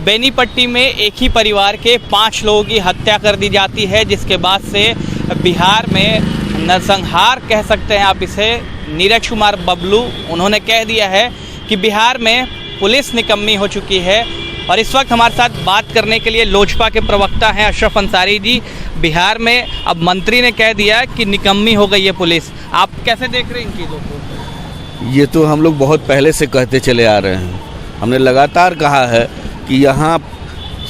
बेनीपट्टी में एक ही परिवार के 5 लोगों की हत्या कर दी जाती है, जिसके बाद से बिहार में नरसंहार कह सकते हैं आप इसे। नीरज कुमार बबलू उन्होंने कह दिया है कि बिहार में पुलिस निकम्मी हो चुकी है। और इस वक्त हमारे साथ बात करने के लिए लोजपा के प्रवक्ता हैं अशरफ अंसारी जी। बिहार में अब मंत्री ने कह दिया कि निकम्मी हो गई है पुलिस, आप कैसे देख रहे हैं इन चीज़ों को? ये तो हम लोग बहुत पहले से कहते चले आ रहे हैं। हमने लगातार कहा है कि यहाँ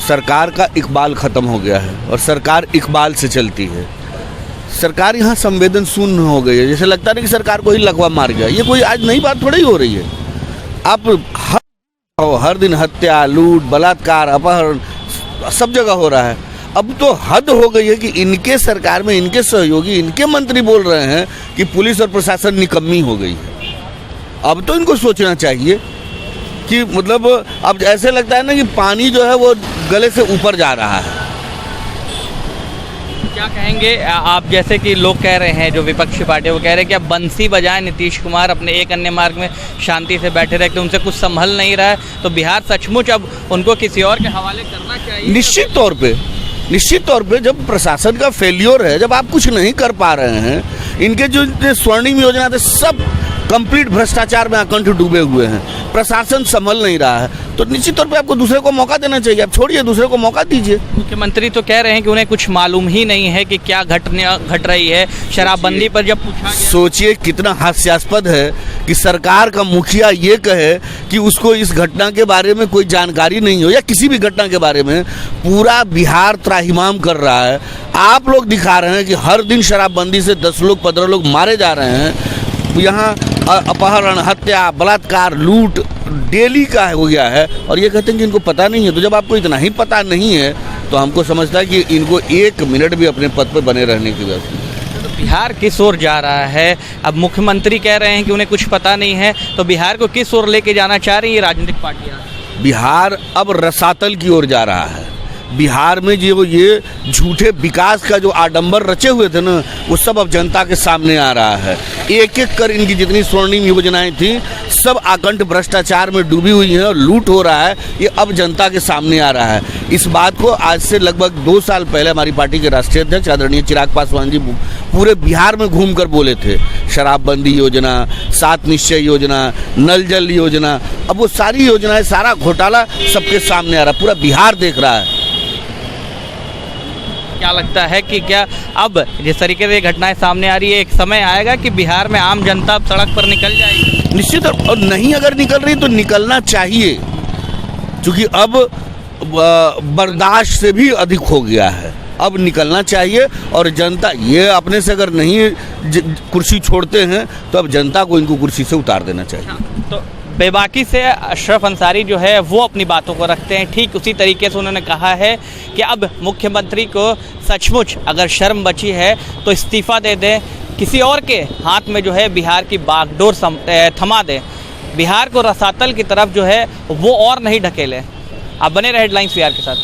सरकार का इकबाल ख़त्म हो गया है और सरकार इकबाल से चलती है। सरकार यहाँ संवेदन शून्य हो गई है, जैसे लगता नहीं कि सरकार को ही लकवा मार गया। ये कोई आज नई बात थोड़ी हो रही है। आप हर दिन हत्या, लूट, बलात्कार, अपहरण सब जगह हो रहा है। अब तो हद हो गई है कि इनके सरकार में इनके सहयोगी, इनके मंत्री बोल रहे हैं कि पुलिस और प्रशासन निकम्मी हो गई है। अब तो इनको सोचना चाहिए कि मतलब अब ऐसे लगता है ना कि पानी जो है वो गले से ऊपर जा रहा है। क्या कहेंगे आप, जैसे कि लोग कह रहे हैं, जो विपक्षी पार्टी वो कह रहे हैं कि अब बंसी बजाएं नीतीश कुमार, अपने एक अन्य मार्ग में शांति से बैठे रहे, कि उनसे कुछ संभल नहीं रहा है, तो बिहार सचमुच अब उनको किसी और के हवाले करना चाहिए? निश्चित तौर पे जब प्रशासन का फेल्योर है, जब आप कुछ नहीं कर पा रहे हैं, इनके जो स्वर्णिम योजना थे सब कंप्लीट भ्रष्टाचार में अकंठ डूबे हुए हैं, प्रशासन संभल नहीं रहा है, तो निश्चित तौर पे आपको दूसरे को मौका देना चाहिए। आप छोड़िए, दूसरे को मौका दीजिए। मुख्यमंत्री तो कह रहे हैं कि उन्हें कुछ मालूम ही नहीं है कि क्या घट रही है शराबबंदी पर। जब पूछा गया, सोचिए कितना हास्यास्पद है कि सरकार का मुखिया ये कहे कि उसको इस घटना के बारे में कोई जानकारी नहीं हो, या किसी भी घटना के बारे में। पूरा बिहार त्राहिमाम कर रहा है। आप लोग दिखा रहे हैं कि हर दिन शराबबंदी से 10 लोग 15 लोग मारे जा रहे हैं। यहाँ अपहरण, हत्या, बलात्कार, लूट डेली का हो गया है, और ये कहते हैं कि इनको पता नहीं है। तो जब आपको इतना ही पता नहीं है तो हमको समझता है कि इनको 1 मिनट भी अपने पद पर बने रहने की व्यवस्था। तो बिहार किस ओर जा रहा है? अब मुख्यमंत्री कह रहे हैं कि उन्हें कुछ पता नहीं है, तो बिहार को किस ओर लेके जाना चाह रही है राजनीतिक पार्टियाँ? बिहार अब रसातल की ओर जा रहा है। बिहार में जो ये झूठे विकास का जो आडंबर रचे हुए थे ना, वो सब अब जनता के सामने आ रहा है। एक एक कर इनकी जितनी स्वर्णिम योजनाएं थी सब आकंठ भ्रष्टाचार में डूबी हुई हैं और लूट हो रहा है। ये अब जनता के सामने आ रहा है। इस बात को आज से लगभग 2 साल पहले हमारी पार्टी के राष्ट्रीय अध्यक्ष आदरणीय चिराग पासवान जी पूरे बिहार में घूमकर बोले थे। शराबबंदी योजना, 7 निश्चय योजना, नल जल योजना, अब वो सारी योजनाएं, सारा घोटाला सबके सामने आ रहा है। पूरा बिहार देख रहा है। क्या लगता है कि क्या अब जिस तरीके से घटनाएं सामने आ रही है, एक समय आएगा कि बिहार में आम जनता अब सड़क पर निकल जाएगी? निश्चित, और नहीं अगर निकल रही तो निकलना चाहिए, क्योंकि अब बर्दाश्त से भी अधिक हो गया है। अब निकलना चाहिए, और जनता ये अपने से अगर नहीं कुर्सी छोड़ते हैं तो अब जनता को इनको कुर्सी से उतार देना चाहिए। तो बेबाकी से अशरफ अंसारी जो है वो अपनी बातों को रखते हैं। ठीक उसी तरीके से उन्होंने कहा है कि अब मुख्यमंत्री को सचमुच अगर शर्म बची है तो इस्तीफ़ा दे दें, किसी और के हाथ में जो है बिहार की बागडोर थमा दें, बिहार को रसातल की तरफ जो है वो और नहीं ढकेलें। आप बने रहे हेडलाइंस बिहार के साथ।